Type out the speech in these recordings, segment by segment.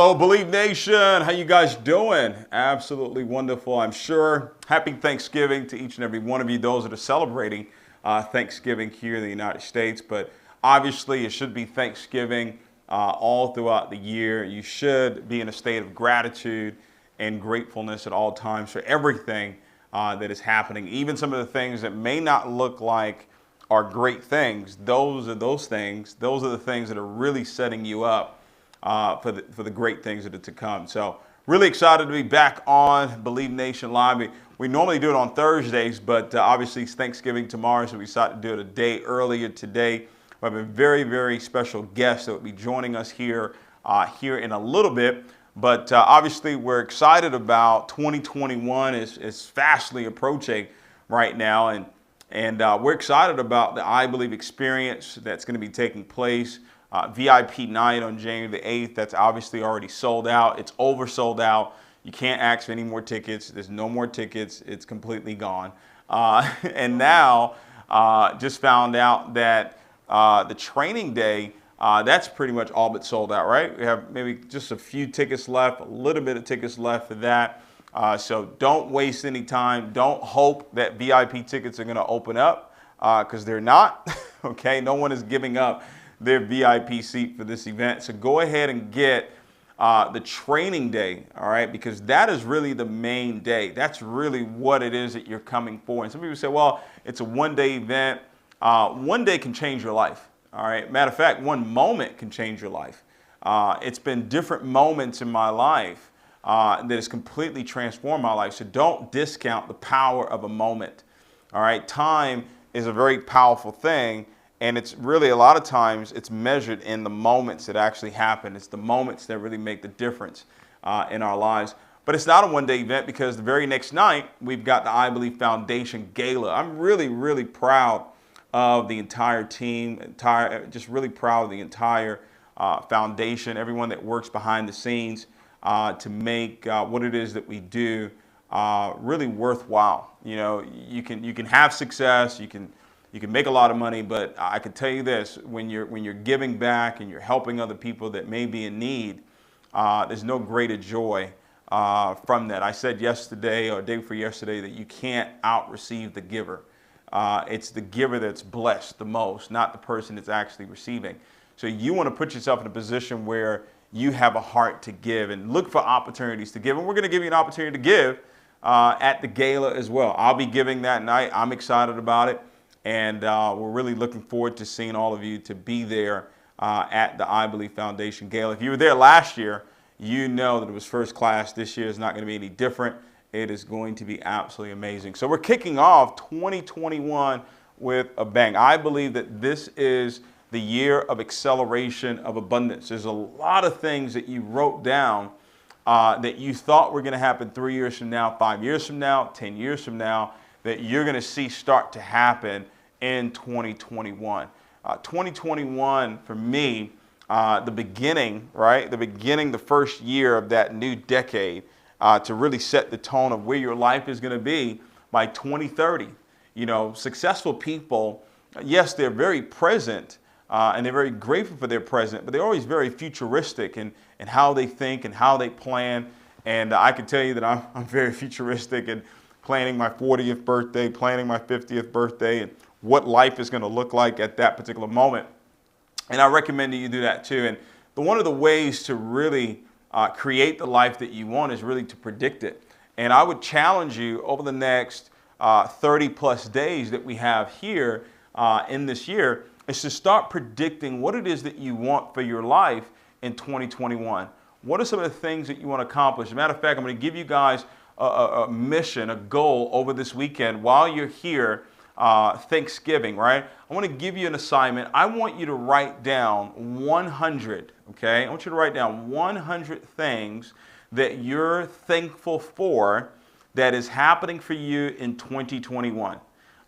Hello, Believe Nation. How you guys doing? Absolutely wonderful, I'm sure. Happy Thanksgiving to each and every one of you, those that are celebrating Thanksgiving here in the United States. But obviously, it should be Thanksgiving all throughout the year. You should be in a state of gratitude and gratefulness at all times for everything that is happening. Even some of the things that may not look like are great things. Those are the things that are really setting you up for the great things that are to come. So really excited to be back on Believe Nation Live. We normally do it on Thursdays, but obviously it's Thanksgiving tomorrow, so we decided to do it a day earlier today. We have a very, very special guest that will be joining us here in a little bit. But obviously we're excited about 2021 is fastly approaching right now, and we're excited about the I Believe experience that's going to be taking place. VIP night on January the 8th, that's obviously already sold out. It's oversold out. You can't ask for any more tickets. There's no more tickets. It's completely gone. And now just found out that the training day, that's pretty much all but sold out, right? We have maybe just a few tickets left, a little bit of tickets left for that. So don't waste any time. Don't hope that VIP tickets are going to open up because they're not. Okay, no one is giving up their VIP seat for this event. So go ahead and get the training day, all right, because that is really the main day. That's really what it is that you're coming for. And some people say, well, it's a one-day event. One day can change your life, all right? Matter of fact, one moment can change your life. It's been different moments in my life that has completely transformed my life. So don't discount the power of a moment, all right? Time is a very powerful thing. And it's really, a lot of times, it's measured in the moments that actually happen. It's the moments that really make the difference in our lives. But it's not a one-day event because the very next night, we've got the I Believe Foundation Gala. I'm really, really proud of the entire team, just really proud of the entire foundation, everyone that works behind the scenes to make what it is that we do really worthwhile. You know, you can have success, you can make a lot of money, but I can tell you this, when you're giving back and you're helping other people that may be in need, there's no greater joy from that. I said yesterday or day before yesterday that you can't out-receive the giver. It's the giver that's blessed the most, not the person that's actually receiving. So you want to put yourself in a position where you have a heart to give and look for opportunities to give. And we're going to give you an opportunity to give at the gala as well. I'll be giving that night. I'm excited about it. And we're really looking forward to seeing all of you to be there at the I Believe Foundation Gala. If you were there last year, you know that it was first class. This year is not going to be any different. It is going to be absolutely amazing. So we're kicking off 2021 with a bang. I believe that this is the year of acceleration of abundance. There's a lot of things that you wrote down that you thought were going to happen 3 years from now, 5 years from now, 10 years from now, that you're going to see start to happen in 2021. 2021 for me, the beginning, right? The first year of that new decade to really set the tone of where your life is going to be by 2030. You know, successful people, yes, they're very present and they're very grateful for their present, but they're always very futuristic in how they think and how they plan. And I can tell you that I'm very futuristic and planning my 40th birthday, planning my 50th birthday, and what life is going to look like at that particular moment. And I recommend that you do that too. And one of the ways to really create the life that you want is really to predict it. And I would challenge you over the next 30 plus days that we have here in this year is to start predicting what it is that you want for your life in 2021. What are some of the things that you want to accomplish? As a matter of fact, I'm going to give you guys a mission, a goal over this weekend while you're here, Thanksgiving, right? I want to give you an assignment. I want you to write down 100, okay? I want you to write down 100 things that you're thankful for that is happening for you in 2021.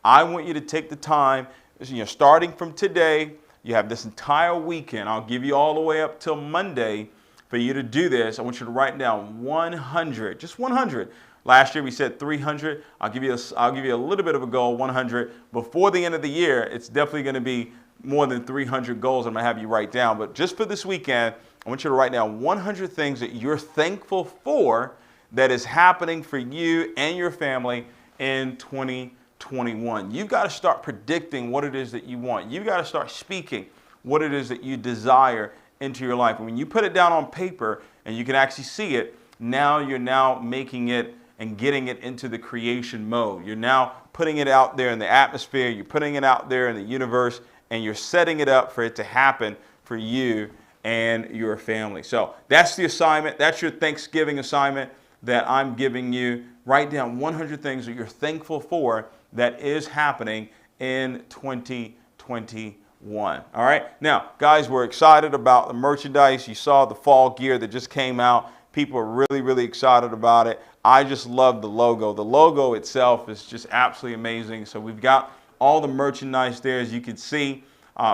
I want you to take the time, you know, starting from today, you have this entire weekend. I'll give you all the way up till Monday for you to do this. I want you to write down 100, just 100. Last year we said 300. I'll give you a little bit of a goal, 100. Before the end of the year, it's definitely going to be more than 300 goals I'm going to have you write down. But just for this weekend, I want you to write down 100 things that you're thankful for that is happening for you and your family in 2021. You've got to start predicting what it is that you want. You've got to start speaking what it is that you desire into your life. And when you put it down on paper and you can actually see it, now you're now making it and getting it into the creation mode. You're now putting it out there in the atmosphere, you're putting it out there in the universe, and you're setting it up for it to happen for you and your family. So that's the assignment. That's your Thanksgiving assignment that I'm giving you. Write down 100 things that you're thankful for that is happening in 2021. All right. Now, guys, we're excited about the merchandise. You saw the fall gear that just came out. People are really, really excited about it. I just love the logo. The logo itself is just absolutely amazing. So we've got all the merchandise there, as you can see,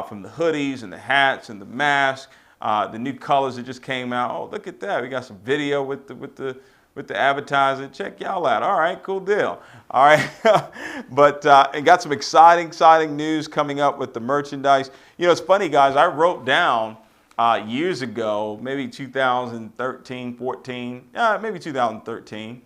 from the hoodies and the hats and the masks. The new colors that just came out. Oh, look at that. We got some video with the advertising. Check y'all out. All right, cool deal. All right. But and got some exciting news coming up with the merchandise. You know, it's funny, guys. I wrote down years ago, maybe 2013, 14, maybe 2013,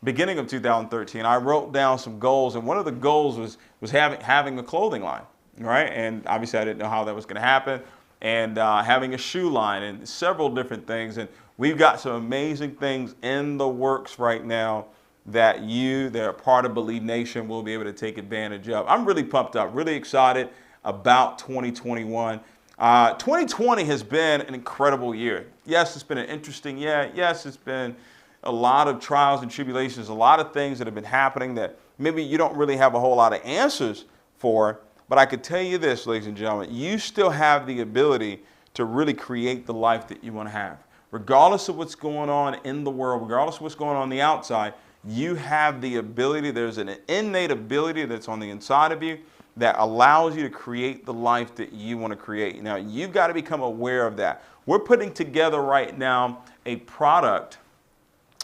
beginning of 2013, I wrote down some goals. And one of the goals was having a clothing line, right? And obviously I didn't know how that was going to happen. And having a shoe line and several different things. And we've got some amazing things in the works right now that are part of Believe Nation will be able to take advantage of. I'm really pumped up, really excited about 2021. 2020 has been an incredible year. Yes, it's been an interesting year. Yes, it's been a lot of trials and tribulations, a lot of things that have been happening that maybe you don't really have a whole lot of answers for. But I could tell you this, ladies and gentlemen, you still have the ability to really create the life that you want to have. Regardless of what's going on in the world, regardless of what's going on the outside, you have the ability, there's an innate ability that's on the inside of you that allows you to create the life that you want to create. Now, you've got to become aware of that. We're putting together right now a product,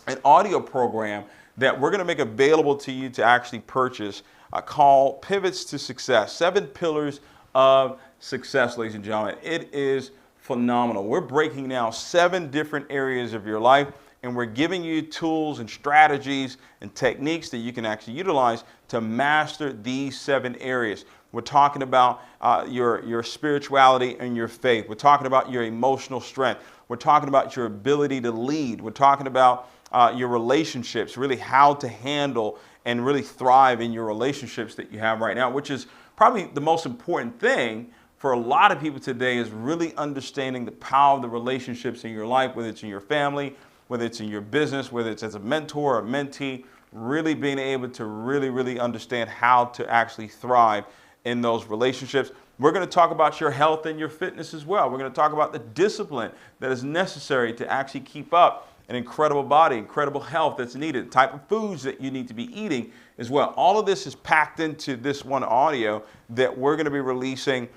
an audio program that we're going to make available to you to actually purchase called Pivots to Success, 7 Pillars of Success, ladies and gentlemen. It is phenomenal. We're breaking down 7 different areas of your life, and we're giving you tools and strategies and techniques that you can actually utilize to master these 7 areas. We're talking about your spirituality and your faith. We're talking about your emotional strength. We're talking about your ability to lead. We're talking about your relationships, really how to handle and really thrive in your relationships that you have right now, which is probably the most important thing for a lot of people today, is really understanding the power of the relationships in your life, whether it's in your family, whether it's in your business, whether it's as a mentor or a mentee, really being able to really understand how to actually thrive in those relationships. We're going to talk about your health and your fitness as well. We're going to talk about the discipline that is necessary to actually keep up an incredible body, incredible health that's needed, the type of foods that you need to be eating as well. All of this is packed into this one audio that we're going to be releasing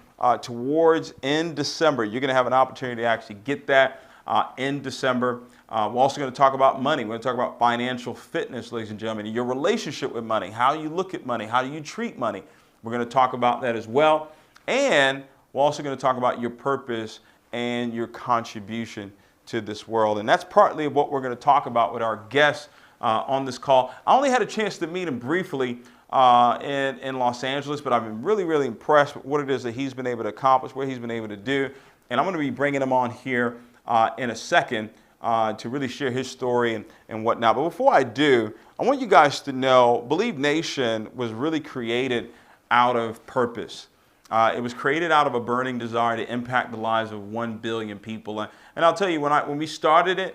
towards in December. You're going to have an opportunity to actually get that in December. We're also going to talk about money. We're going to talk about financial fitness, ladies and gentlemen, your relationship with money, how you look at money, how you treat money. We're going to talk about that as well. And we're also going to talk about your purpose and your contribution to this world. And that's partly what we're going to talk about with our guests on this call. I only had a chance to meet him briefly in Los Angeles, but I've been really impressed with what it is that he's been able to accomplish, what he's been able to do. And I'm going to be bringing him on here in a second to really share his story and whatnot. But before I do, I want you guys to know Believe Nation was really created out of purpose. It was created out of a burning desire to impact the lives of 1 billion people. And I'll tell you, when we started it,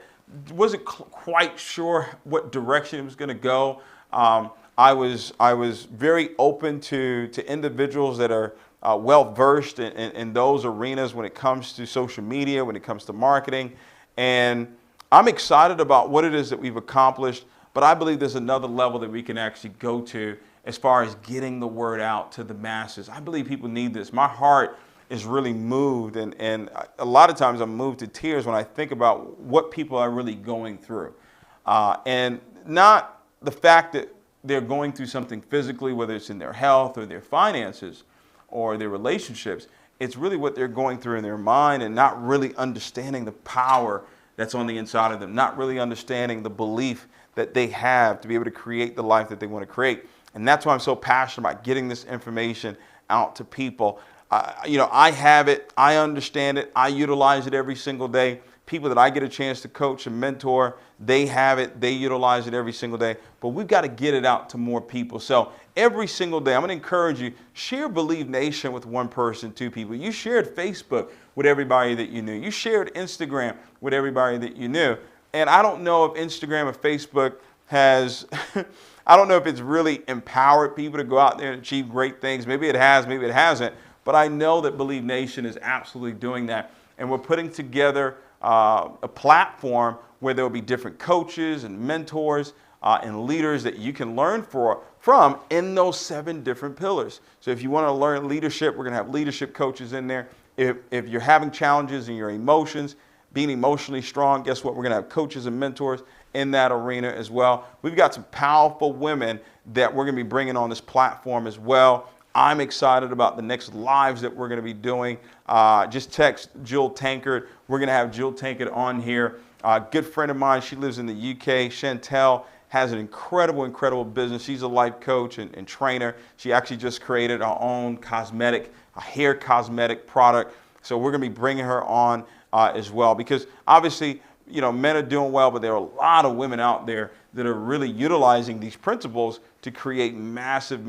wasn't quite sure what direction it was going to go. I was very open to individuals that are well versed in those arenas when it comes to social media, when it comes to marketing. And I'm excited about what it is that we've accomplished, but I believe there's another level that we can actually go to as far as getting the word out to the masses. I believe people need this. My heart is really moved, and a lot of times I'm moved to tears when I think about what people are really going through. And not the fact that they're going through something physically, whether it's in their health or their finances or their relationships. It's really what they're going through in their mind and not really understanding the power that's on the inside of them, not really understanding the belief that they have to be able to create the life that they want to create. And that's why I'm so passionate about getting this information out to people. I have it, I understand it, I utilize it every single day. People that I get a chance to coach and mentor, they have it, they utilize it every single day. But we've got to get it out to more people. So every single day, I'm going to encourage you, share Believe Nation with one person, two people. You shared Facebook with everybody that you knew. You shared Instagram with everybody that you knew. And I don't know if Instagram or Facebook has, I don't know if it's really empowered people to go out there and achieve great things. Maybe it has, maybe it hasn't. But I know that Believe Nation is absolutely doing that. And we're putting together a platform where there will be different coaches and mentors and leaders that you can learn from in those 7 different pillars. So if you want to learn leadership, we're going to have leadership coaches in there. If you're having challenges in your emotions, being emotionally strong, guess what? We're going to have coaches and mentors in that arena as well. We've got some powerful women that we're going to be bringing on this platform as well. I'm excited about the next lives that we're going to be doing. Just text Jill Tankard. We're going to have Jill Tankard on here. Good friend of mine. She lives in the UK. Chantel has an incredible business. She's a life coach and trainer. She actually just created her own hair cosmetic product. So we're going to be bringing her on as well, because obviously, men are doing well, but there are a lot of women out there that are really utilizing these principles to create massive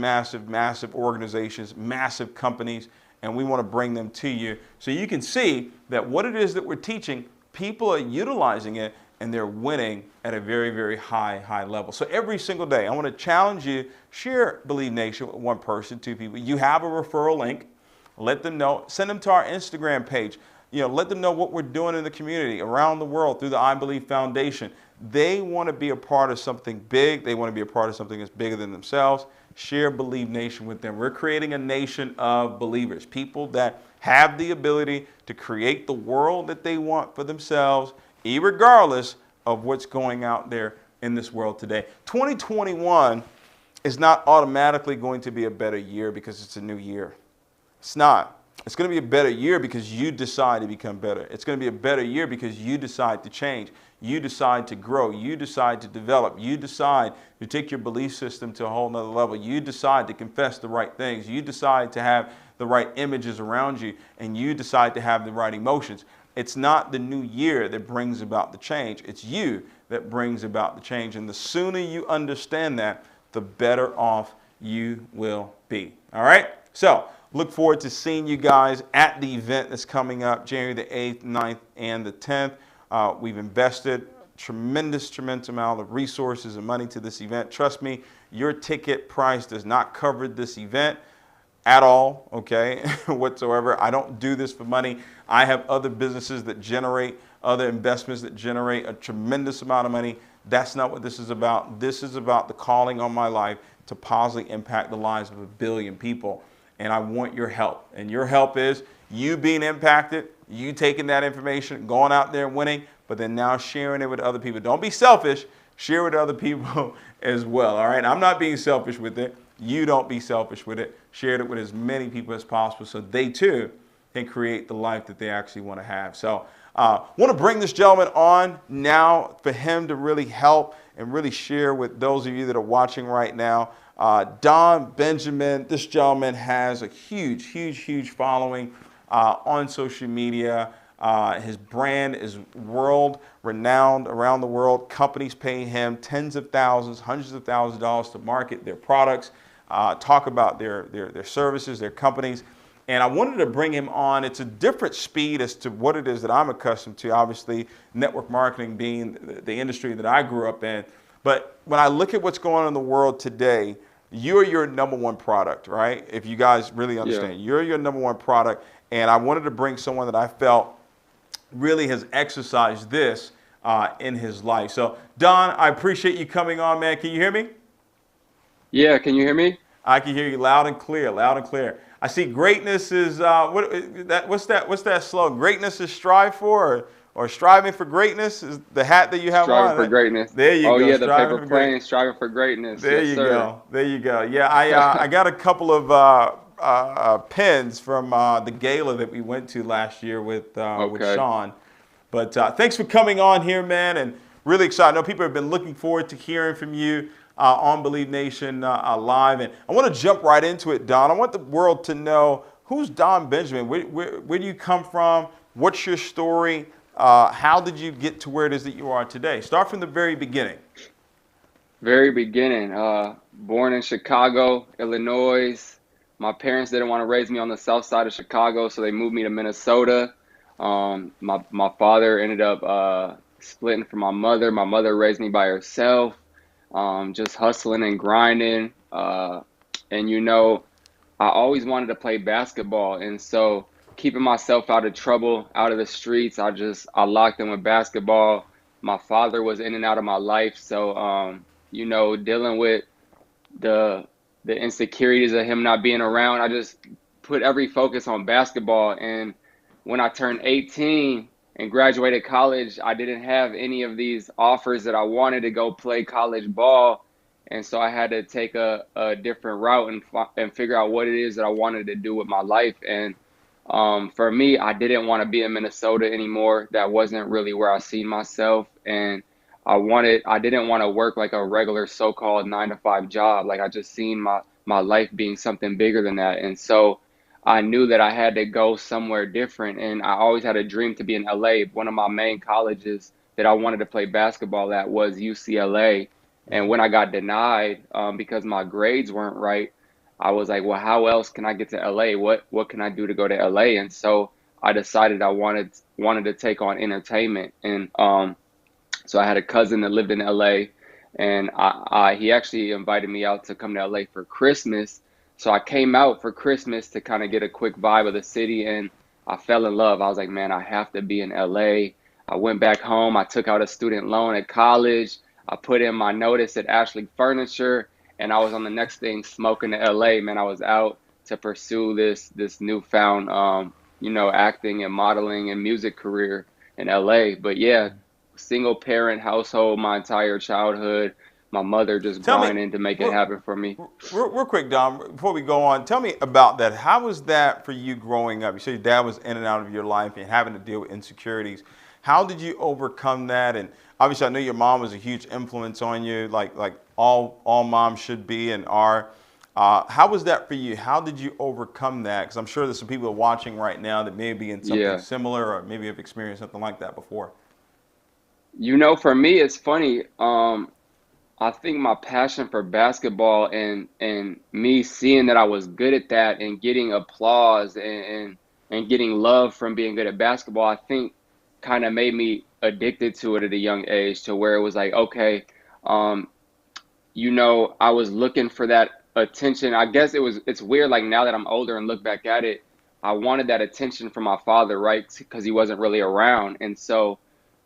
organizations, massive companies, and we want to bring them to you so you can see that what it is that we're teaching, people are utilizing it and they're winning at a very high level. So every single day, I want to challenge you, share Believe Nation with one person, two people. You have a referral link, let them know, send them to our Instagram page. Let them know what we're doing in the community around the world through the I Believe Foundation. They want to be a part of something big. They want to be a part of something that's bigger than themselves. Share Believe Nation with them. We're creating a nation of believers, people that have the ability to create the world that they want for themselves, irregardless of what's going out there in this world today. 2021 is not automatically going to be a better year because it's a new year. It's not. It's going to be a better year because you decide to become better. It's going to be a better year because you decide to change. You decide to grow. You decide to develop. You decide to take your belief system to a whole nother level. You decide to confess the right things. You decide to have the right images around you, and you decide to have the right emotions. It's not the new year that brings about the change. It's you that brings about the change. And the sooner you understand that, the better off you will be. All right? So, look forward to seeing you guys at the event that's coming up January the 8th, 9th, and the 10th. We've invested tremendous amount of resources and money to this event. Trust me, your ticket price does not cover this event at all, okay, whatsoever. I don't do this for money. I have other businesses that generate, other investments that generate a tremendous amount of money. That's not what this is about. This is about the calling on my life to positively impact the lives of 1 billion people. And I want your help. And your help is you being impacted, you taking that information, going out there and winning, but then now sharing it with other people. Don't be selfish. Share with other people as well, all right? I'm not being selfish with it. You don't be selfish with it. Share it with as many people as possible so they too can create the life that they actually want to have. So I want to bring this gentleman on now for him to really help and really share with those of you that are watching right now. Don Benjamin, this gentleman has a huge following on social media. His brand is world renowned around the world. Companies pay him tens of thousands, hundreds of thousands of dollars to market their products, talk about their services, their companies. And I wanted to bring him on. It's a different speed as to what it is that I'm accustomed to, obviously, network marketing being the industry that I grew up in. But when I look at what's going on in the world today, you're your number one product, right? If you guys really understand, you're your number one product. And I wanted to bring someone that I felt really has exercised this in his life. So, Don, I appreciate you coming on, man. Can you hear me? Yeah, can you hear me? I can hear you loud and clear, loud and clear. I see greatness is, what's that slogan? Greatness is strive for, or striving for greatness is the hat that you have on. Striving for greatness. There you Oh go. yeah, the Striving paper for plane, striving for greatness. There Yes, you sir. go. There you go. Yeah, I got a couple of pins from the gala that we went to last year with Okay. Sean. But thanks for coming on here, man, and really excited. I know people have been looking forward to hearing from you on Believe Nation Live. And I want to jump right into it, Don. I want the world to know, who's Don Benjamin? Where do you come from? What's your story? How did you get to where it is that you are today? Start from the very beginning. Very beginning. Born in Chicago, Illinois. My parents didn't want to raise me on the south side of Chicago, so they moved me to Minnesota. My father ended up splitting from my mother. My mother raised me by herself, just hustling and grinding. And I always wanted to play basketball, and so keeping myself out of trouble, out of the streets, I locked in with basketball. My father was in and out of my life, so dealing with the the insecurities of him not being around, I just put every focus on basketball. And when I turned 18 and graduated college, I didn't have any of these offers that I wanted to go play college ball. And so I had to take a different route and figure out what it is that I wanted to do with my life. And for me, I didn't want to be in Minnesota anymore. That wasn't really where I seen myself. And I didn't want to work like a regular so-called 9 to 5 job. Like I just seen my life being something bigger than that. And so I knew that I had to go somewhere different. And I always had a dream to be in LA. One of my main colleges that I wanted to play basketball at was UCLA. And when I got denied because my grades weren't right, I was like, well, how else can I get to LA? What can I do to go to LA? And so I decided I wanted to take on entertainment. And so I had a cousin that lived in LA, and he actually invited me out to come to LA for Christmas. So I came out for Christmas to kind of get a quick vibe of the city, and I fell in love. I was like, man, I have to be in LA. I went back home. I took out a student loan at college. I put in my notice at Ashley Furniture, and I was on the next thing smoking to LA. Man, I was out to pursue this newfound acting and modeling and music career in LA. But yeah, single parent household my entire childhood. My mother just Tell me, grinding to make it real, happen for me. real quick, Don, before we go on, tell me about that. How was that for you growing up? You said your dad was in and out of your life and having to deal with insecurities. How did you overcome that? And obviously, I know your mom was a huge influence on you, like all moms should be and are. How was that for you? How did you overcome that? Because I'm sure there's some people watching right now that may be in something Yeah. similar or maybe have experienced something like that before. For me, it's funny. I think my passion for basketball and me seeing that I was good at that and getting applause and getting love from being good at basketball, I think kind of made me addicted to it at a young age to where it was like, okay, um, I was looking for that attention. I guess it's weird. Like now that I'm older and look back at it, I wanted that attention from my father, right? Because he wasn't really around. And so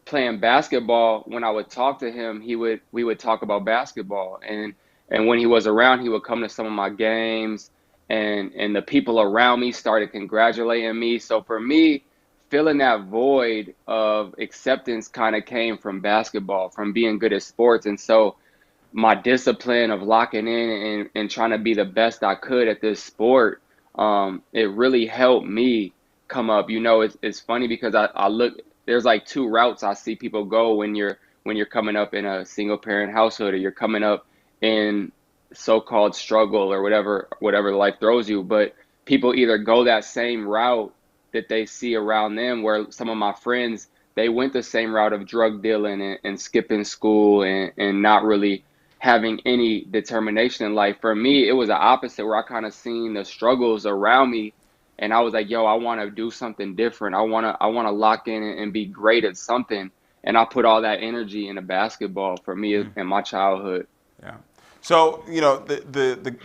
playing basketball, when I would talk to him, we would talk about basketball. And when he was around, he would come to some of my games, and the people around me started congratulating me. So for me, filling that void of acceptance kind of came from basketball, from being good at sports. And so my discipline of locking in and trying to be the best I could at this sport, it really helped me come up. It's funny because I look, there's like two routes I see people go when you're coming up in a single parent household, or you're coming up in so-called struggle or whatever life throws you. But people either go that same route that they see around them, where some of my friends, they went the same route of drug dealing and skipping school and not really having any determination in life. For me, it was the opposite, where I kind of seen the struggles around me, and I was like, yo, I want to do something different. I want to lock in and be great at something. And I put all that energy into basketball for me in my childhood. Yeah. So,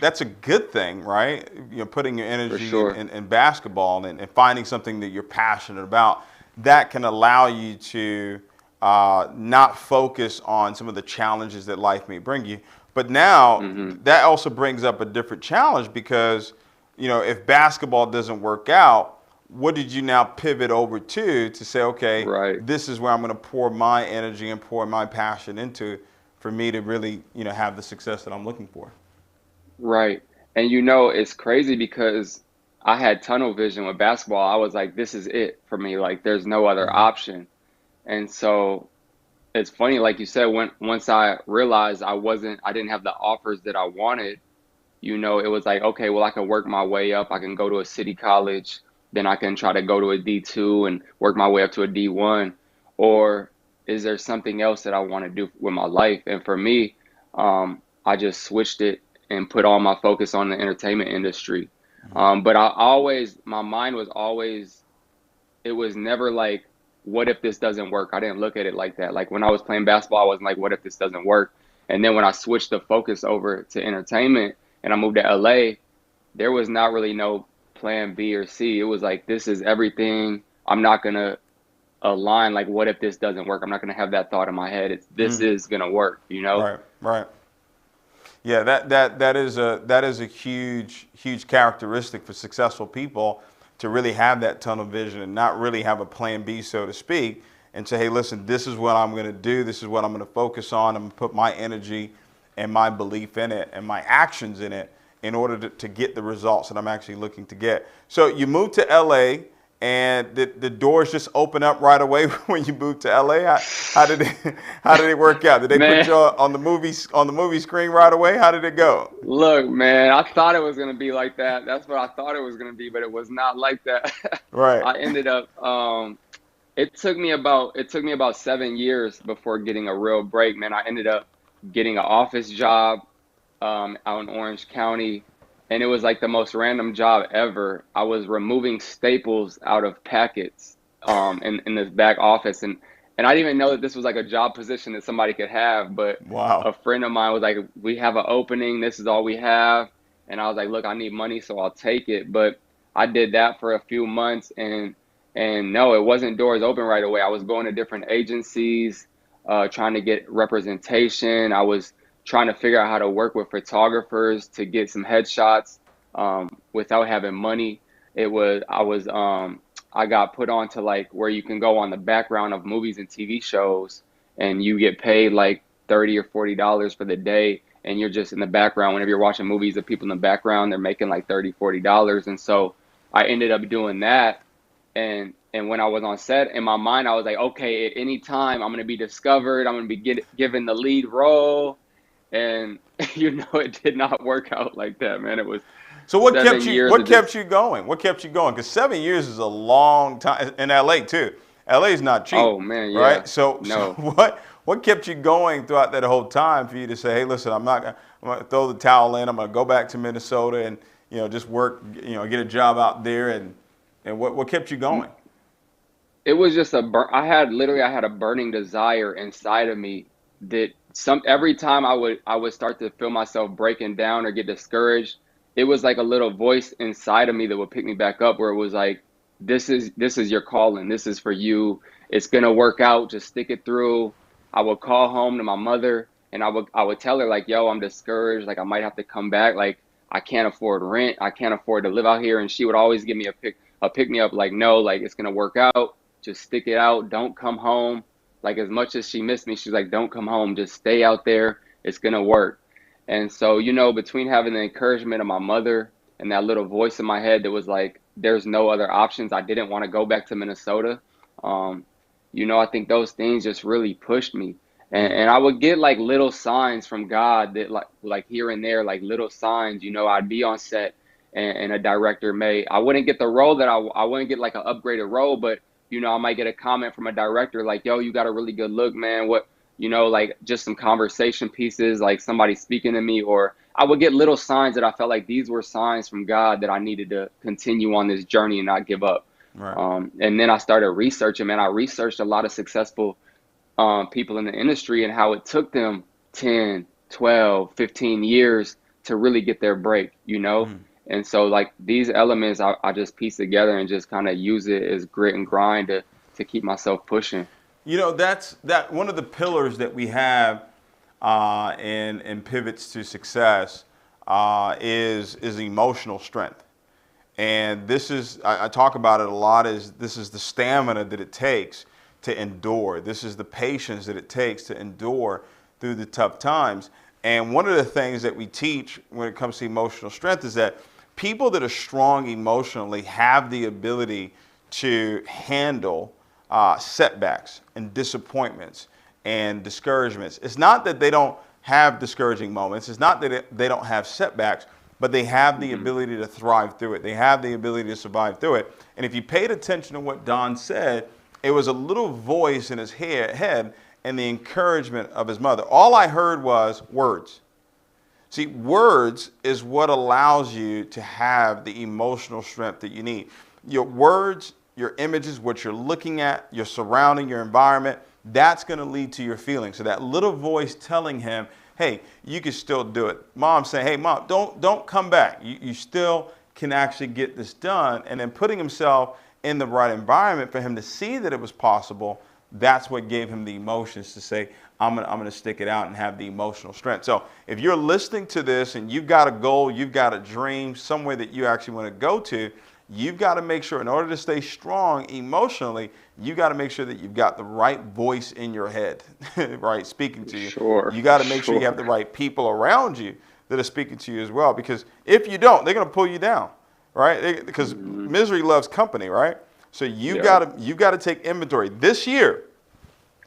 that's a good thing, right? Putting your For energy sure. in basketball and finding something that you're passionate about, that can allow you to not focus on some of the challenges that life may bring you. But now Hmm. that also brings up a different challenge because, if basketball doesn't work out, what did you now pivot over to say, okay, Right. this is where I'm going to pour my energy and pour my passion into for me to really, have the success that I'm looking for? Right. And you know, it's crazy because I had tunnel vision with basketball. I was like, this is it for me. Like, there's no other Hmm. option. And so it's funny, like you said, when once I realized I didn't have the offers that I wanted, you know, it was like, okay, well, I can work my way up. I can go to a city college, then I can try to go to a D2 and work my way up to a D1. Or is there something else that I want to do with my life? And for me, I just switched it and put all my focus on the entertainment industry. But I always, my mind was always, it was never like, what if this doesn't work? I didn't look at it like that. Like when I was playing basketball, I wasn't like, what if this doesn't work? And then when I switched the focus over to entertainment and I moved to LA, there was not really no plan B or C. It was like, this is everything. I'm not going to align, like, what if this doesn't work? I'm not going to have that thought in my head. This Mm. is going to work, you know? Right, right. Yeah, that is a huge characteristic for successful people, to really have that tunnel vision and not really have a plan B, so to speak, and say, hey, listen, this is what I'm going to do. This is what I'm going to focus on. I'm going to put my energy and my belief in it and my actions in it in order to get the results that I'm actually looking to get. So you moved to LA, and the doors just open up right away when you moved to LA. How did it how did it work out? Did they put Man, you on the movie screen right away? How did it go? look, man, I thought it was going to be like that. That's what I thought it was going to be, but it was not like that. Right. I ended up, it took me about 7 years before getting a real break, man. I ended up getting an office job out in Orange County, and it was like the most random job ever. I was removing staples out of packets in this back office, and I didn't even know that this was like a job position that somebody could have. But a Wow. friend of mine was like, "We have an opening. This is all we have." And I was like, "Look, I need money, so I'll take it." But I did that for a few months, and no, it wasn't doors open right away. I was going to different agencies, trying to get representation. I was trying to figure out how to work with photographers to get some headshots without having money. I got put on to like where you can go on the background of movies and TV shows, and you get paid like $30 or $40 for the day, and you're just in the background. Whenever you're watching movies, the people in the background, they're making like $30, $40. And so I ended up doing that. And when I was on set, in my mind, I was like, okay, at any time I'm gonna be discovered. I'm gonna be given the lead role, and it did not work out like that, man. It was So what kept seven you years what of kept just, you going? What kept you going? Because 7 years is a long time in LA too. LA is not cheap, oh man, right? yeah, So no. what kept you going throughout that whole time for you to say, hey, listen, I'm gonna throw the towel in. I'm gonna go back to Minnesota and just work, get a job out there, and what kept you going? It was just I had a burning desire inside of me that some every time I would start to feel myself breaking down or get discouraged, it was like a little voice inside of me that would pick me back up, where it was like, this is your calling. This is for you. It's gonna work out. Just stick it through. I would call home to my mother, and I would tell her like, yo, I'm discouraged, like I might have to come back, like I can't afford rent, I can't afford to live out here. And she would always give me a pick me up, like, no, like it's gonna work out. Just stick it out. Don't come home. Like, as much as she missed me, she's like, don't come home. Just stay out there. It's gonna work. And so, between having the encouragement of my mother and that little voice in my head that was like, there's no other options. I didn't want to go back to Minnesota. Um, I think those things just really pushed me. And, Mm. and I would get like little signs from God that like here and there, like little signs, I'd be on set, and a director I wouldn't get the role I wouldn't get like an upgraded role, but I might get a comment from a director like, yo, you got a really good look, man. What, like just some conversation pieces, like somebody speaking to me, or I would get little signs that I felt like these were signs from God that I needed to continue on this journey and not give up. Right. And then I started researching, man. I researched a lot of successful people in the industry and how it took them 10, 12, 15 years to really get their break. Mm. And so like these elements, I just piece together and just kind of use it as grit and grind to keep myself pushing. That's one of the pillars that we have in pivots to success is emotional strength. And this is, I talk about it a lot, is this is the stamina that it takes to endure. This is the patience that it takes to endure through the tough times. And one of the things that we teach when it comes to emotional strength is that people that are strong emotionally have the ability to handle setbacks and disappointments and discouragements. It's not that they don't have discouraging moments. It's not that they don't have setbacks, but they have the ability to thrive through it. They have the ability to survive through it. And if you paid attention to what Don said, it was a little voice in his head and the encouragement of his mother. All I heard was words. See, words is what allows you to have the emotional strength that you need. Your words, your images, what you're looking at, your surrounding, your environment, that's going to lead to your feelings. So that little voice telling him, hey, you can still do it. Mom saying, hey, Mom, don't come back. You still can actually get this done. And then putting himself in the right environment for him to see that it was possible, that's what gave him the emotions to say, I'm gonna stick it out and have the emotional strength. So if you're listening to this and you've got a goal, you've got a dream, somewhere that you actually want to go to, you've got to make sure, in order to stay strong emotionally, you got to make sure that you've got the right voice in your head, right, speaking to you. Sure. You got to make sure you have the right people around you that are speaking to you as well. Because if you don't, they're going to pull you down, right? Because misery loves company, right? So you've got to take inventory this year,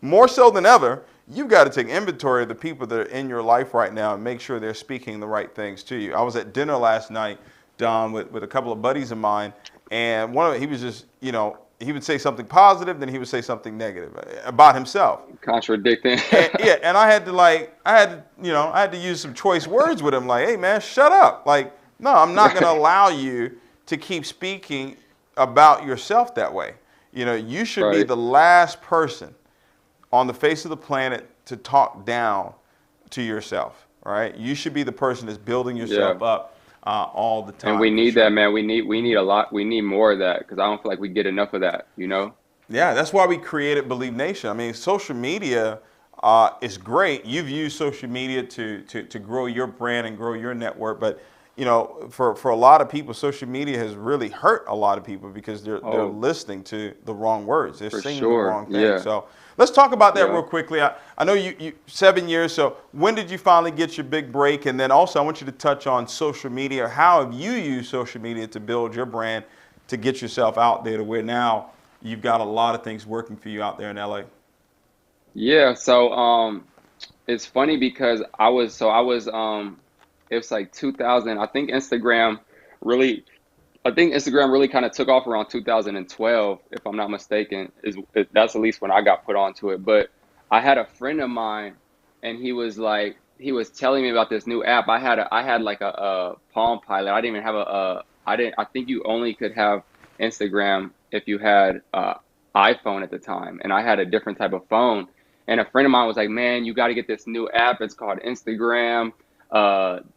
more so than ever. You've got to take inventory of the people that are in your life right now and make sure they're speaking the right things to you. I was at dinner last night, Don, with a couple of buddies of mine, and one of them, he was just, he would say something positive, then he would say something negative about himself. Contradicting. And I had to use some choice words with him, like, hey man, shut up. Like, no, I'm not going to allow you to keep speaking about yourself that way. You should be the last person on the face of the planet to talk down to yourself, right? You should be the person that's building yourself up all the time. And we need that, man. We need a lot. We need more of that because I don't feel like we get enough of that, Yeah, that's why we created Believe Nation. I mean, social media is great. You've used social media to grow your brand and grow your network, but for a lot of people, social media has really hurt a lot of people because they're listening to the wrong words. They're saying the wrong thing. Yeah. So let's talk about that real quickly. I know you 7 years. So when did you finally get your big break? And then also I want you to touch on social media. How have you used social media to build your brand, to get yourself out there to where now you've got a lot of things working for you out there in LA? Yeah. So it's funny because it's like 2000. I think Instagram really kind of took off around 2012, if I'm not mistaken. That's at least when I got put onto it. But I had a friend of mine, and he was telling me about this new app. I had like a Palm Pilot. I didn't even have I think you only could have Instagram if you had iPhone at the time, and I had a different type of phone. And a friend of mine was like, "Man, you got to get this new app. It's called Instagram.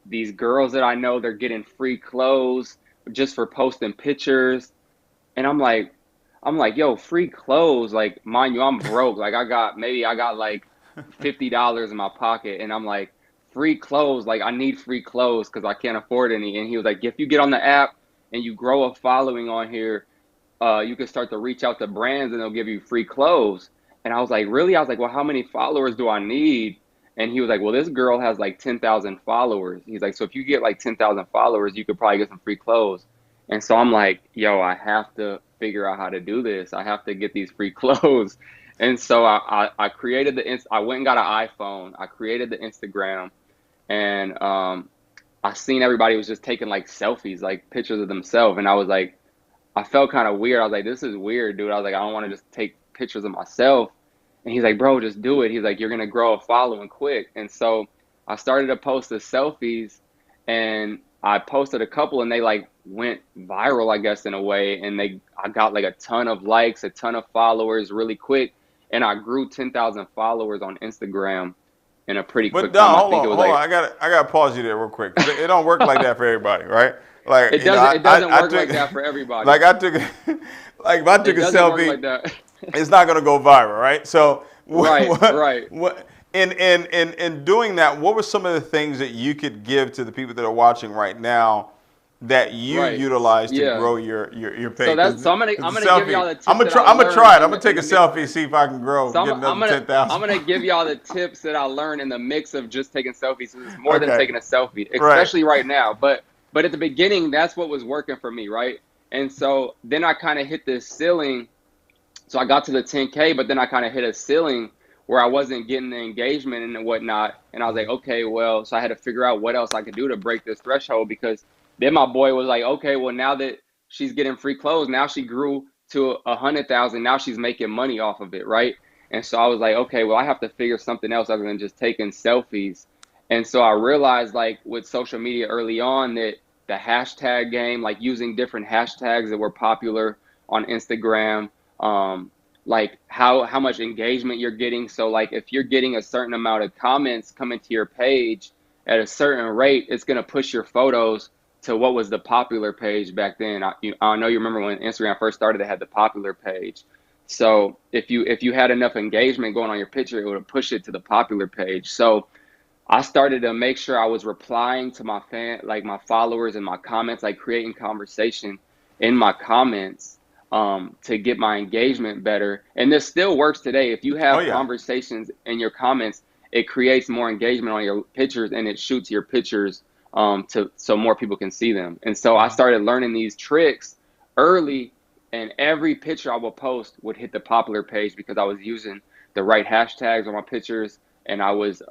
These girls that I know, they're getting free clothes just for posting pictures." And I'm like, yo, free clothes. Like, mind you, I'm broke. Like I got like $50 in my pocket. And I'm like, free clothes. Like I need free clothes because I can't afford any. And he was like, if you get on the app and you grow a following on here, you can start to reach out to brands and they'll give you free clothes. And I was like, really? I was like, well, how many followers do I need? And he was like, well, this girl has like 10,000 followers. He's like, so if you get like 10,000 followers, you could probably get some free clothes. And so I'm like, yo, I have to figure out how to do this. I have to get these free clothes. And so I created I went and got an iPhone. I created the Instagram, and I seen everybody was just taking like selfies, like pictures of themselves. And I was like, I felt kind of weird. I was like, this is weird, dude. I was like, I don't want to just take pictures of myself. And he's like, bro, just do it. He's like, you're going to grow a following quick. And so I started to post the selfies, and I posted a couple, and they like went viral, I guess, in a way. And I got like a ton of likes, a ton of followers really quick. And I grew 10,000 followers on Instagram in a pretty quick time. Hold on. I got to pause you there real quick. It don't work like that for everybody, right? Like it doesn't work like that for everybody. Like if I took a selfie, like that. It's not going to go viral, right? So right. In doing that, what were some of the things that you could give to the people that are watching right now that you Right. utilize to Yeah. grow your So page? that's Because so the I'm gonna give selfie, y'all the I'm tips gonna that try. I I'm gonna learned try it. I'm gonna in take the a mix. selfie, see if I can grow, So get I'm another gonna 10,000. give y'all the tips that I learned in the mix of just taking selfies. So it's more than Okay, taking a selfie, right. especially right now. But at the beginning, that's what was working for me, right? And so then I kind of hit this ceiling. So I got to the 10K, but then I kind of hit a ceiling where I wasn't getting the engagement and whatnot. And I was like, okay, well, so I had to figure out what else I could do to break this threshold, because then my boy was like, okay, well, now that she's getting free clothes, now she grew to 100,000. Now she's making money off of it, right? And so I was like, okay, well, I have to figure something else other than just taking selfies. And so I realized, like, with social media early on, that the hashtag game, like using different hashtags that were popular on Instagram, um, like how much engagement you're getting. So like if you're getting a certain amount of comments coming to your page at a certain rate, it's gonna push your photos to what was the popular page back then. I know you remember when Instagram first started, they had the popular page. So if you had enough engagement going on your picture, it would push it to the popular page. So I started to make sure I was replying to my like my followers and my comments, like creating conversation in my comments, to get my engagement better. And this still works today. If you Oh have yeah. conversations in your comments, it creates more engagement on your pictures, and it shoots your pictures, to so more people can see them. And so I started learning these tricks early, and every picture I would post would hit the popular page because I was using the right hashtags on my pictures, and I was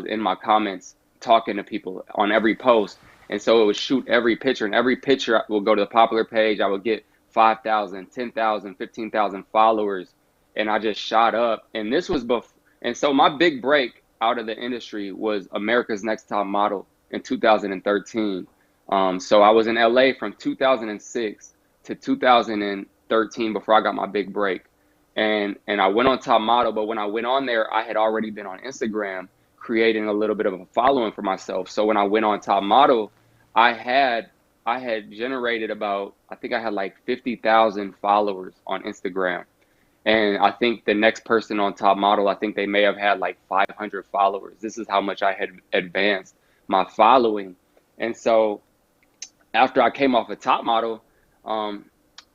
in my comments talking to people on every post. And so it would shoot every picture, and every picture will go to the popular page. I would get 5,000, 10,000, 15,000 followers, and I just shot up. And this was before. And so my big break out of the industry was America's Next Top Model in 2013. So I was in LA from 2006 to 2013 before I got my big break. And I went on Top Model, but when I went on there, I had already been on Instagram creating a little bit of a following for myself. So when I went on Top Model, I had I had generated about, I think I had like 50,000 followers on Instagram. And I think the next person on Top Model, I think they may have had like 500 followers. This is how much I had advanced my following. And so after I came off of Top Model, um,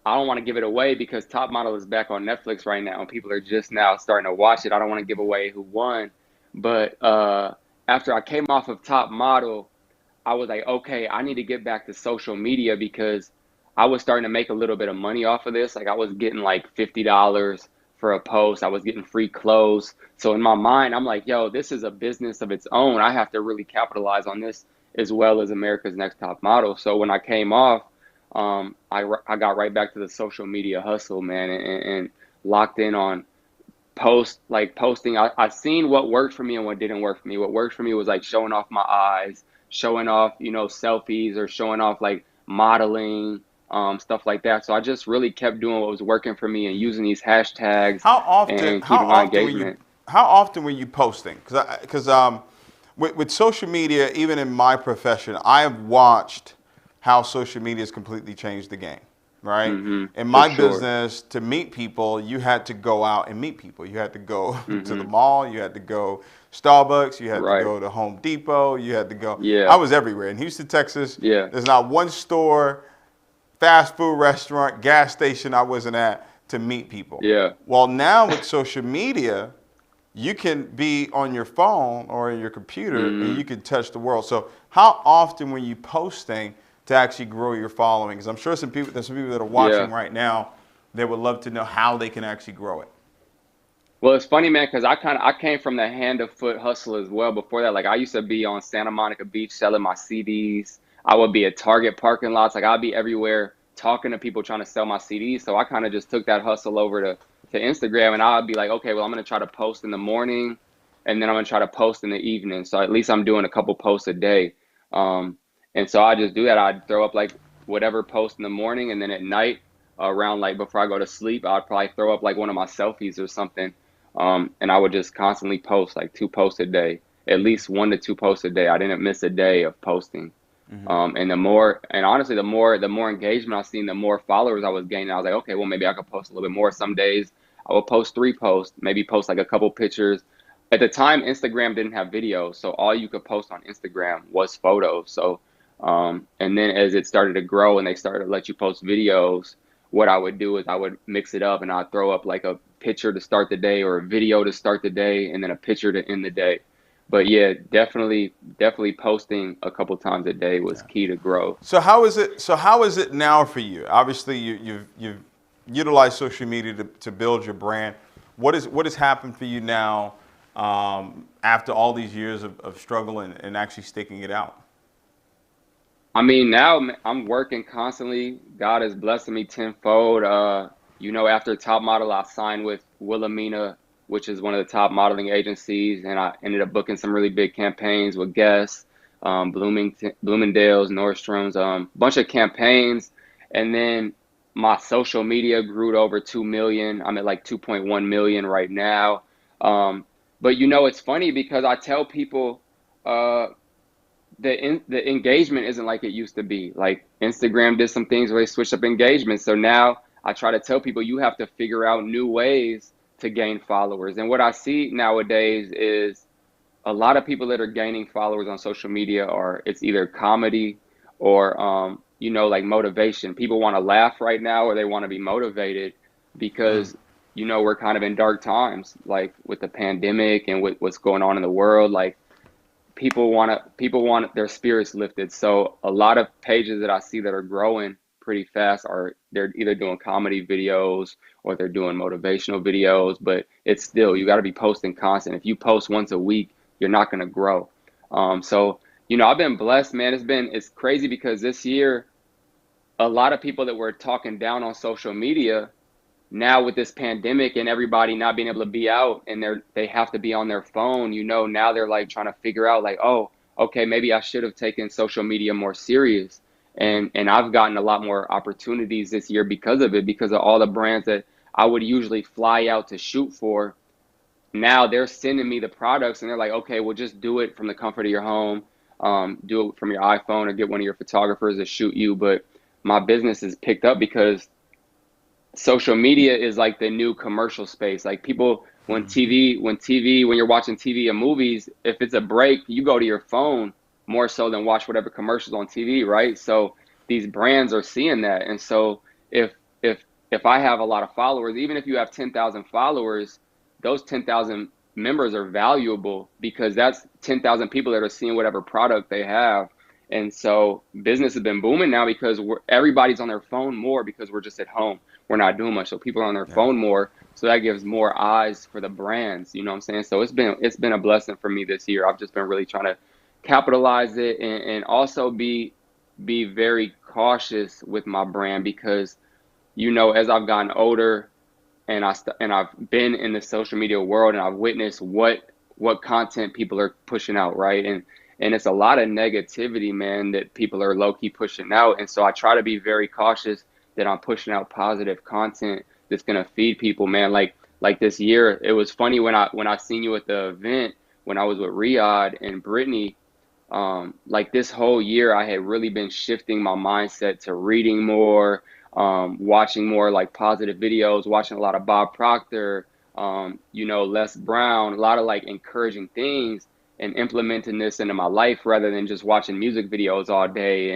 I don't want to give it away because Top Model is back on Netflix right now and people are just now starting to watch it. I don't want to give away who won, but after I came off of Top Model, I was like, okay, I need to get back to social media because I was starting to make a little bit of money off of this. Like I was getting like $50 for a post. I was getting free clothes. So in my mind, I'm like, yo, this is a business of its own. I have to really capitalize on this as well as America's Next Top Model. So when I came off, I got right back to the social media hustle, man, and locked in on posting. I seen what worked for me and what didn't work for me. What worked for me was like showing off my eyes, showing off, selfies, or showing off like modeling, stuff like that. So I just really kept doing what was working for me and using these hashtags How often? and keeping my engagement. How often were you posting? Because with social media, even in my profession, I have watched how social media has completely changed the game. Right. In For my sure. business, to meet people, you had to go out and meet people. You had to go to the Hmm. mall. You had to go Starbucks. You had to Right. go to Home Depot. You had to go. I Yeah. was everywhere in Houston, Texas. Yeah. There's not one store, fast food restaurant, gas station I wasn't at to meet people. Yeah. Well, now with social media, you can be on your phone or your computer and Hmm. you can touch the world. So, how often were you posting to actually grow your following? Because I'm sure there's some people that are watching Yeah. right now that would love to know how they can actually grow it. Well, it's funny, man, because I came from the hand to foot hustle as well. Before that, like I used to be on Santa Monica Beach selling my CDs. I would be at Target parking lots, like I'd be everywhere talking to people trying to sell my CDs. So I kind of just took that hustle over to Instagram, and I'd be like, okay, well, I'm gonna try to post in the morning, and then I'm gonna try to post in the evening. So at least I'm doing a couple posts a day. Um, and so I just do that. I'd throw up like whatever post in the morning, and then at night, around like before I go to sleep, I'd probably throw up like one of my selfies or something, and I would just constantly post like two posts a day, at least one to two posts a day. I didn't miss a day of posting. And honestly, the more engagement I seen, the more followers I was gaining. I was like, okay, well, maybe I could post a little bit more. Some days I would post three posts, maybe post like a couple pictures. At the time, Instagram didn't have videos, so all you could post on Instagram was photos. So And then as it started to grow and they started to let you post videos, what I would do is I would mix it up and I'd throw up like a picture to start the day or a video to start the day and then a picture to end the day. But yeah, definitely posting a couple times a day was key to growth. So how is it? So how is it now for you? Obviously, you've utilized social media to build your brand. What has happened for you now after all these years of struggle and actually sticking it out? I mean, now I'm working constantly. God is blessing me tenfold. After Top Model, I signed with Wilhelmina, which is one of the top modeling agencies, and I ended up booking some really big campaigns with Guess, Bloomingdale's, Nordstrom's, bunch of campaigns, and then my social media grew to over 2 million. I'm at like 2.1 million right now. But it's funny because I tell people. Uh, the engagement isn't like it used to be. Like Instagram did some things where they switched up engagement. So now I try to tell people you have to figure out new ways to gain followers. And what I see nowadays is a lot of people that are gaining followers on social media are it's either comedy or like motivation. People want to laugh right now or they want to be motivated because we're kind of in dark times, like with the pandemic and with what's going on in the world. Like people want their spirits lifted. So a lot of pages that I see that are growing pretty fast are they're either doing comedy videos or they're doing motivational videos, but it's still you got to be posting constant. If you post once a week, you're not going to grow. So I've been blessed, man. It's crazy because this year a lot of people that were talking down on social media now with this pandemic and everybody not being able to be out and they have to be on their phone, now they're like trying to figure out like, oh, okay, maybe I should have taken social media more serious. And I've gotten a lot more opportunities this year because of it, because of all the brands that I would usually fly out to shoot for. Now they're sending me the products and they're like, okay, well, just do it from the comfort of your home. Do it from your iPhone or get one of your photographers to shoot you. But my business is picked up because social media is like the new commercial space. Like people, when you're watching TV and movies, if it's a break, you go to your phone more so than watch whatever commercials on TV, right? So these brands are seeing that. And so if if if I have a lot of followers, even if you have 10,000 followers, those 10,000 members are valuable because that's 10,000 people that are seeing whatever product they have. And so business has been booming now because everybody's on their phone more because we're just at home, we're not doing much. So people are on their Yeah. phone more. So that gives more eyes for the brands. You know what I'm saying? So it's been a blessing for me this year. I've just been really trying to capitalize it and also be very cautious with my brand because as I've gotten older and I've been in the social media world and I've witnessed what content people are pushing out, right? And it's a lot of negativity, man, that people are low key pushing out. And so I try to be very cautious that I'm pushing out positive content that's gonna feed people, man. Like this year, it was funny when I seen you at the event when I was with Riyadh and Brittany. Like this whole year, I had really been shifting my mindset to reading more, watching more like positive videos, watching a lot of Bob Proctor, Les Brown, a lot of like encouraging things, and implementing this into my life rather than just watching music videos all day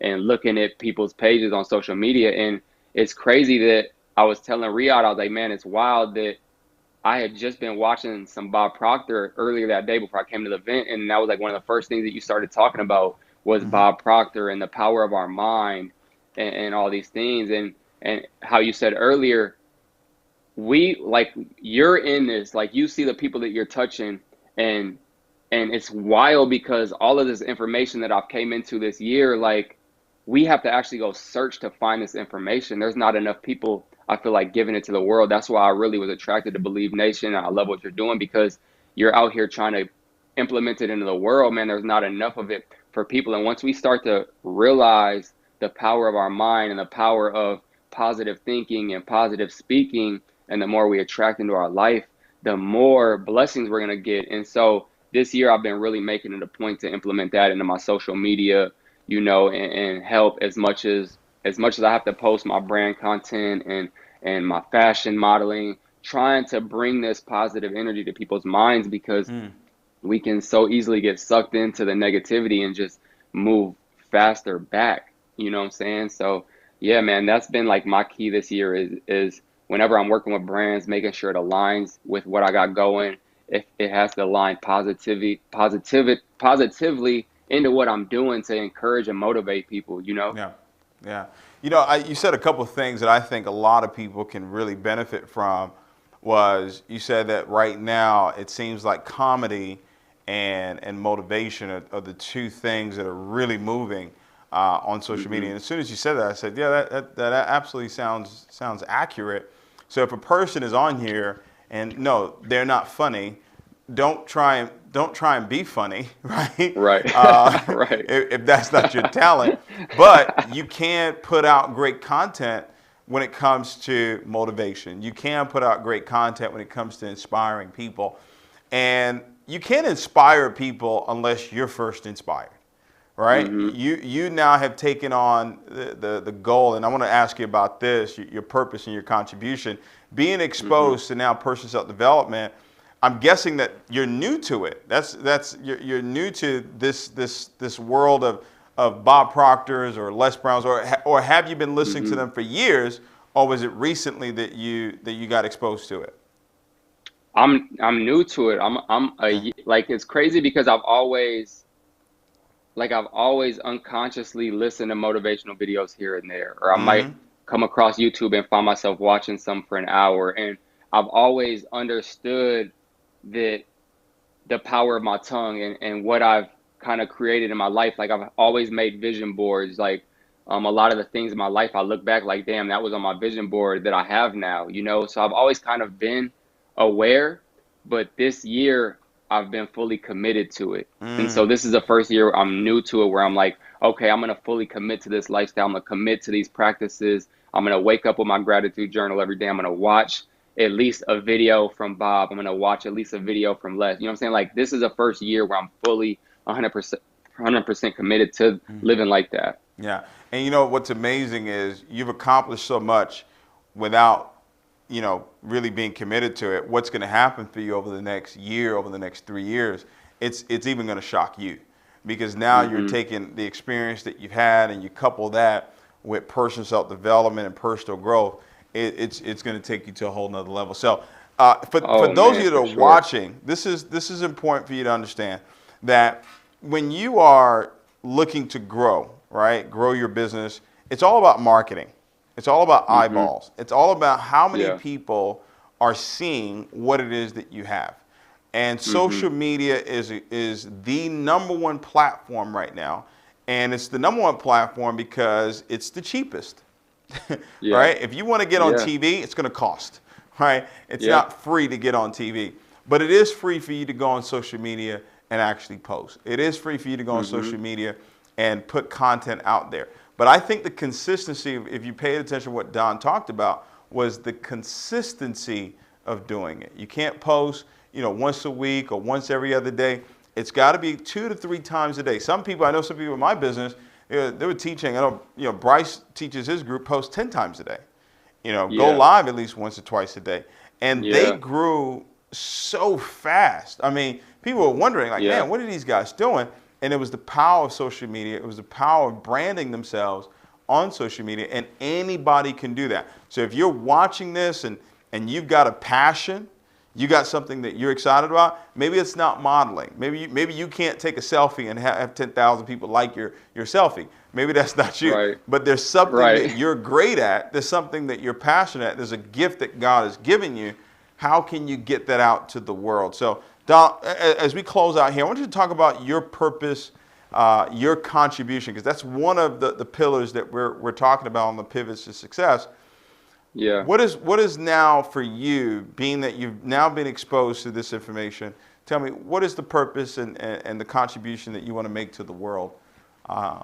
and looking at people's pages on social media. And it's crazy that I was telling Riyadh, I was like, man, it's wild that I had just been watching some Bob Proctor earlier that day before I came to the event, and that was like one of the first things that you started talking about was Bob Proctor and the power of our mind and all these things, and how you said earlier, we like you're in this, like you see the people that you're touching, and it's wild because all of this information that I've came into this year, like we have to actually go search to find this information. There's not enough people, I feel like, giving it to the world. That's why I really was attracted to Believe Nation. I love what you're doing because you're out here trying to implement it into the world, man. There's not enough of it for people. And once we start to realize the power of our mind and the power of positive thinking and positive speaking, and the more we attract into our life, the more blessings we're going to get. And so this year I've been really making it a point to implement that into my social media, and help as much as I have to post my brand content and my fashion modeling, trying to bring this positive energy to people's minds because we can so easily get sucked into the negativity and just move faster back. You know what I'm saying? So yeah, man, that's been like my key this year is whenever I'm working with brands, making sure it aligns with what I got going. If it has to align positively into what I'm doing to encourage and motivate people, you know? Yeah, yeah. You said a couple of things that I think a lot of people can really benefit from. Was you said that right now it seems like comedy and motivation are the two things that are really moving on social media. Hmm. And as soon as you said that, I said, yeah, that absolutely sounds accurate. So if a person is on here and no, they're not funny, don't try and be funny, right? Right. Right. If that's not your talent, but you can put out great content when it comes to motivation. You can put out great content when it comes to inspiring people, and you can't inspire people unless you're first inspired, right? Hmm. You now have taken on the goal, and I want to ask you about this, your purpose and your contribution, being Hmm. exposed to now personal self-development. I'm guessing that you're new to it. You're new to this world of Bob Proctor's or Les Brown's, or have you been listening to Hmm. them for years, or was it recently that you got exposed to it? I'm new to it. Okay. Like it's crazy because I've always unconsciously listened to motivational videos here and there, or I might Mm-hmm. come across YouTube and find myself watching some for an hour. And I've always understood that the power of my tongue and what I've kind of created in my life. Like I've always made vision boards. Like a lot of the things in my life, I look back like, damn, that was on my vision board that I have now, you know? So I've always kind of been aware, but this year I've been fully committed to it. And so Mm. this is the first year I'm new to it where I'm like, okay, I'm going to fully commit to this lifestyle. I'm going to commit to these practices. I'm going to wake up with my gratitude journal every day. I'm going to watch at least a video from Bob. I'm going to watch at least a video from Les. You know what I'm saying? Like this is the first year where I'm fully 100% committed to living like that. Yeah. And you know what's amazing is you've accomplished so much without, really being committed to it. What's going to happen for you over the next year, over the next 3 years, it's even going to shock you because now you're Hmm. taking the experience that you've had and you couple that with personal self-development and personal growth. It's going to take you to a whole nother level. So for Oh those of man, you that for are sure. watching, this is important for you to understand that when you are looking to grow, right, grow your business, it's all about marketing. It's all about Hmm. eyeballs. It's all about how many Yeah. people are seeing what it is that you have. And Hmm. social media is the number one platform right now. And it's the number one platform because it's the cheapest. Yeah. Right? If you want to get on Yeah. TV, it's going to cost. Right? It's Yeah. not free to get on TV, but it is free for you to go on social media and actually post. It is free for you to go on Hmm. social media and put content out there. But I think the consistency, if you paid attention to what Don talked about, was the consistency of doing it. You can't post, once a week or once every other day. It's got to be 2 to 3 times a day. I know some people in my business, they were teaching. I know, Bryce teaches his group post 10 times a day. Go Yeah. live at least once or twice a day. And they Yeah. grew so fast. I mean, people were wondering, like, Yeah. man, what are these guys doing? And it was the power of social media. It was the power of branding themselves on social media. And anybody can do that. So if you're watching this and you've got a passion, you got something that you're excited about, maybe it's not modeling. Maybe you can't take a selfie and have 10,000 people like your selfie. Maybe that's not you. Right. But there's something Right. that you're great at. There's something that you're passionate at. There's a gift that God has given you. How can you get that out to the world? So, Don, as we close out here, I want you to talk about your purpose, your contribution, because that's one of the pillars that we're talking about on the pivots to success. Yeah. What is now for you, being that you've now been exposed to this information? Tell me, what is the purpose and the contribution that you want to make to the world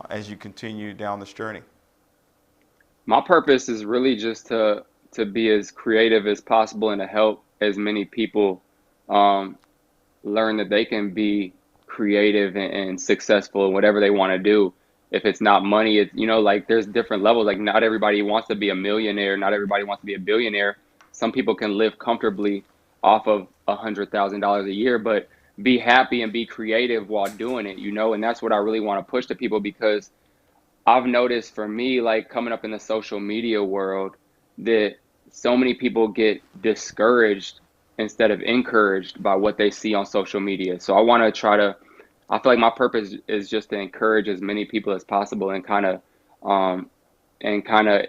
as you continue down this journey? My purpose is really just to be as creative as possible and to help as many people um, learn that they can be creative and successful in whatever they want to do. If it's not money, it's, like there's different levels. Like not everybody wants to be a millionaire. Not everybody wants to be a billionaire. Some people can live comfortably off of $100,000 a year, but be happy and be creative while doing it, and that's what I really want to push to people because I've noticed for me, like coming up in the social media world, that so many people get discouraged instead of encouraged by what they see on social media. So I want to try to, I feel like my purpose is just to encourage as many people as possible um, and kind of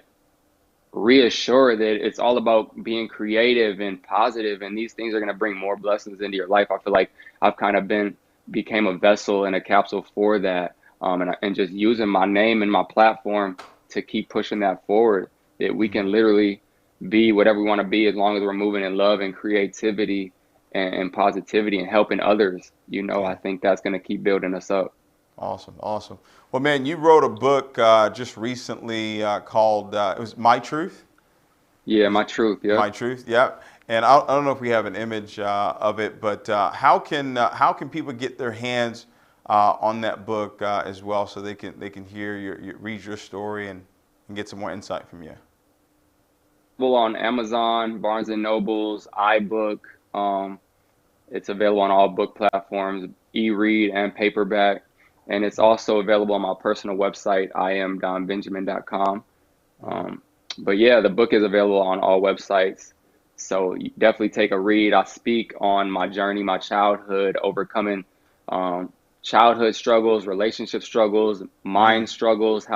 reassure that it's all about being creative and positive, and these things are going to bring more blessings into your life. I feel like I've kind of became a vessel and a capsule for that, and just using my name and my platform to keep pushing that forward, that we can literally be whatever we want to be as long as we're moving in love and creativity and positivity and helping others. I Yeah. think that's going to keep building us up. Awesome, awesome. Well, man, you wrote a book just recently called it was My Truth. Yeah, Is my it truth. My Yep. Truth? Yep. And I don't know if we have an image of it, but how can people get their hands on that book as well, so they can hear read your story and get some more insight from you? Available on Amazon, Barnes and Nobles, iBook. Um, It's available on all book platforms, e-read and paperback. And it's also available on my personal website, iamdonbenjamin.com. Um, but yeah, the book is available on all websites. So you definitely take a read. I speak on my journey, my childhood, overcoming um, childhood struggles, relationship struggles, Mm, mind struggles,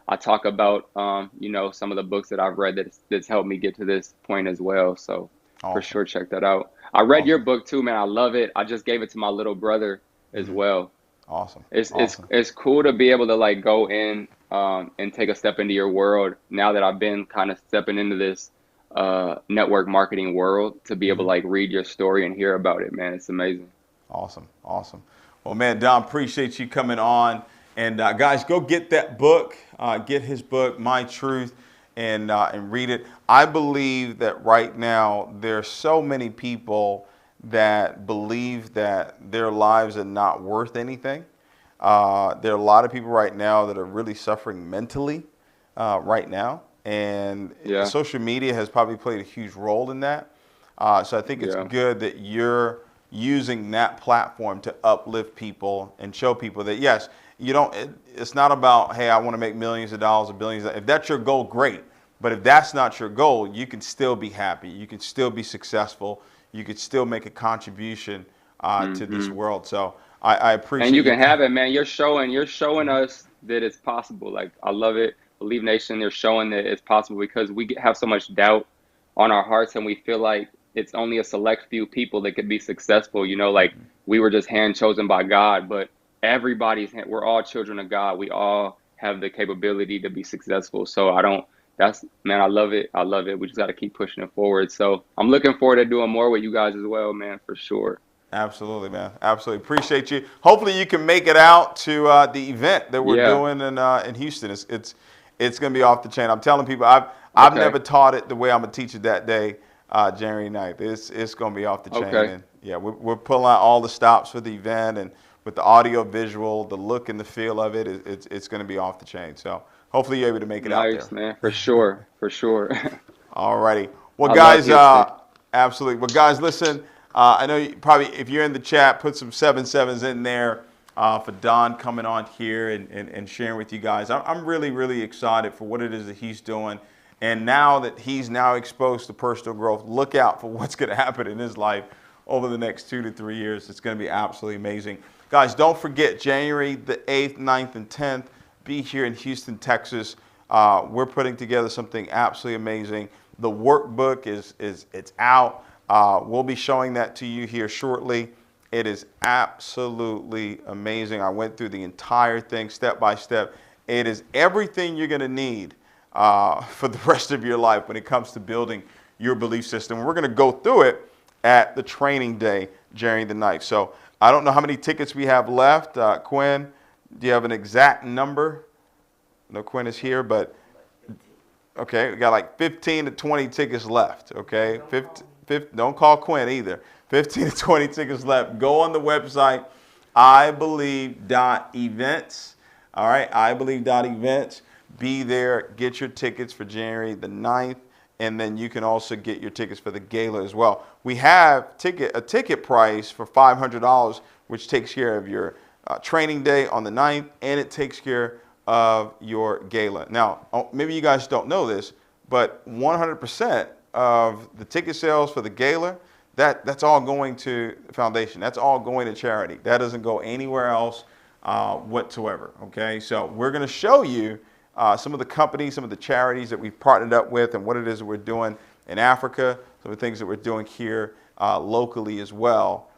I talk about, some of the books that I've read that's helped me get to this point as well. So for awesome, sure, check that out. I read your awesome, book too, man. I love it. I just gave it to my little brother as well. awesome, It's it's awesome. it's cool to be able to like go in and take a step into your world now that I've been kind of stepping into this network marketing world, to be able to like read your story and hear about it, man. It's amazing. Awesome, awesome. Well, man, Don, appreciate you coming on. And guys, go get that book. Get his book, My Truth, and read it. I believe that right now there are so many people that believe that their lives are not worth anything. There are a lot of people right now that are really suffering mentally right now, and Yeah, social media has probably played a huge role in that. So I think it's yeah, good that you're using that platform to uplift people and show people that yes, you don't. It's not about hey, I want to make millions of dollars or billions. If that's your goal, great. But if that's not your goal, you can still be happy. You can still be successful. You could still make a contribution to this hmm world. So I and appreciate you you. can have it, man. You're showing us that it's possible. Like I love it. Believe Nation, they're showing that it's possible because have so much doubt on our hearts, and we feel like it's only a select few people that could be successful. Like we were just hand chosen by God, but we're all children of God. We all have the capability to be successful. So I don't. That's man, I love it. I love it. We just got to keep pushing it forward. So I'm looking forward to doing more with you guys as well, man, for sure. Absolutely, man. Absolutely appreciate you. Hopefully, you can make it out to the event that we're Yeah. doing in Houston. It's going to be off the chain. I'm telling people, I've Okay. never taught it the way I'm gonna teach it that day, January 9th. It's going to be off the chain, Okay. and yeah, we're pulling out all the stops for the event, and with the audio, visual, the look and the feel of it, it's going to be off the chain. So hopefully, you're able to make it out Nice, there. man. For sure. For sure. Alrighty. Well, I love guys, Houston. absolutely. Well, guys, listen. I know you probably if you're in the chat, put some 7 sevens in there for Don coming on here and sharing with you guys. I'm really, really excited for what it is that he's doing. And now that he's now exposed to personal growth, look out for what's going to happen in his life over the next 2 to 3 years. It's going to be absolutely amazing. Guys, don't forget January the 8th, 9th, and 10th. Be here in Houston, Texas. We're putting together something absolutely amazing. The workbook is it's out. We'll be showing that to you here shortly. It is absolutely amazing. I went through the entire thing step by step. It is everything you're going to need for the rest of your life when it comes to building your belief system. We're going to go through it at the training day, January the 9th. So I don't know how many tickets we have left. Quinn, do you have an exact number? No, Quinn is here, but okay, we got like 15 to 20 tickets left. Okay, 50, don't call Quinn either. 15 to 20 tickets left. Go on the website, ibelieve.events. All right, ibelieve.events. Be there. Get your tickets for January the 9th, and then you can also get your tickets for the gala as well. We have a ticket price for $500, which takes care of your training day on the 9th, and it takes care of your gala. Now, maybe you guys don't know this, but 100% of the ticket sales for the gala, that's all going to the foundation. That's all going to charity. That doesn't go anywhere else whatsoever. Okay, so we're going to show you some of the companies, some of the charities that we've partnered up with, and what it is that we're doing in Africa, some of the things that we're doing here locally as well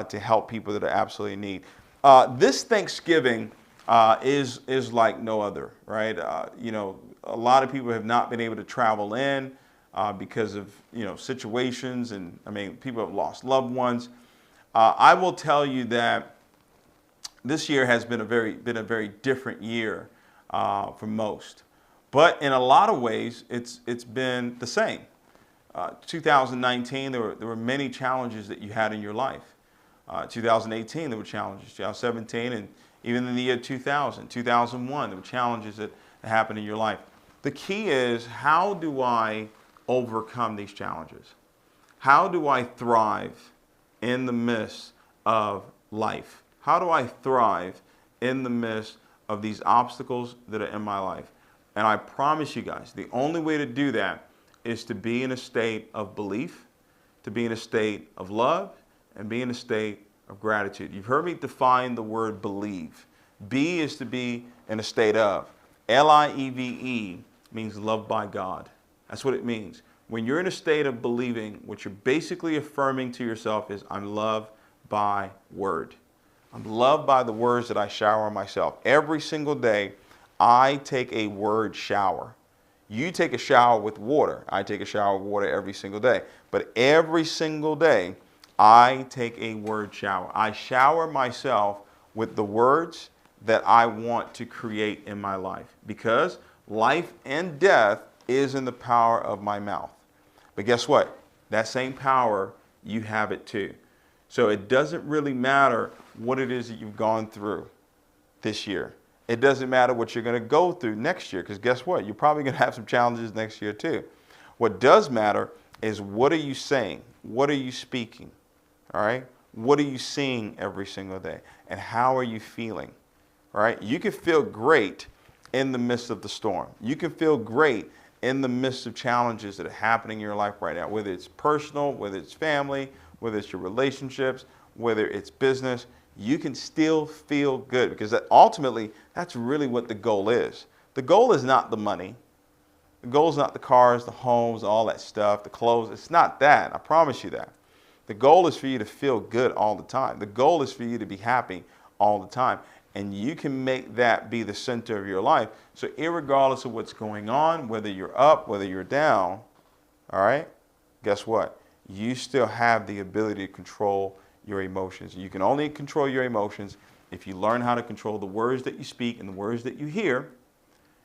to help people that are absolutely in need. This Thanksgiving is like no other, right? You know, a lot of people have not been able to travel in because of situations, and I mean, people have lost loved ones. I will tell you that this year has been a very different year for most, but in a lot of ways, it's been the same. 2019, there were many challenges that you had in your life. 2018, there were challenges. 2017, and even in the year 2000, 2001, there were challenges that happened in your life. The key is, how do I overcome these challenges? How do I thrive in the midst of life? How do I thrive in the midst of these obstacles that are in my life? And I promise you guys, the only way to do that is to be in a state of belief, to be in a state of love, and be in a state of gratitude. You've heard me define the word believe. B is to be in a state of. L-I-E-V-E means loved by God. That's what it means. When you're in a state of believing, what you're basically affirming to yourself is, I'm loved by word. I'm loved by the words that I shower on myself. Every single day, I take a word shower. You take a shower with water. I take a shower with water every single day. But every single day, I take a word shower. I shower myself with the words that I want to create in my life, because life and death is in the power of my mouth. But guess what? That same power, you have it too. So it doesn't really matter what it is that you've gone through this year. It doesn't matter what you're going to go through next year, because guess what? You're probably going to have some challenges next year too. What does matter is, what are you saying? What are you speaking? All right? What are you seeing every single day? And how are you feeling? All right? You can feel great in the midst of the storm. You can feel great in the midst of challenges that are happening in your life right now, whether it's personal, whether it's family, whether it's your relationships, whether it's business. You can still feel good, because ultimately, that's really what the goal is. The goal is not the money. The goal is not the cars, the homes, all that stuff, the clothes. It's not that. I promise you that. The goal is for you to feel good all the time. The goal is for you to be happy all the time. And you can make that be the center of your life. So irregardless of what's going on, whether you're up, whether you're down, all right, guess what? You still have the ability to control your emotions. You can only control your emotions if you learn how to control the words that you speak and the words that you hear,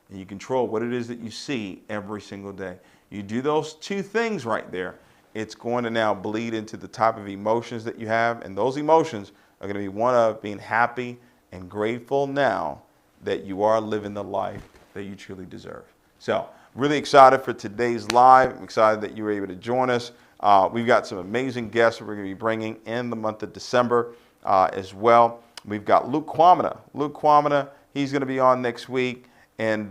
and you control what it is that you see every single day. You do those two things right there, it's going to now bleed into the type of emotions that you have, and those emotions are going to be one of being happy and grateful now that you are living the life that you truly deserve. So, really excited for today's live. I'm excited that you were able to join us. We've got some amazing guests that we're going to be bringing in the month of December as well. We've got Luke Kwamina. Luke Kwamina, he's going to be on next week. And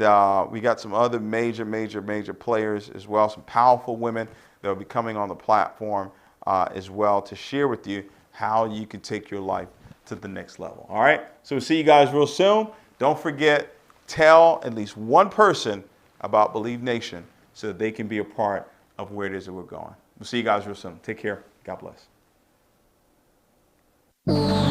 we got some other major players as well, some powerful women that will be coming on the platform as well to share with you how you can take your life to the next level. All right? So we'll see you guys real soon. Don't forget, tell at least one person about Believe Nation so that they can be a part of where it is that we're going. We'll see you guys real soon. Take care. God bless.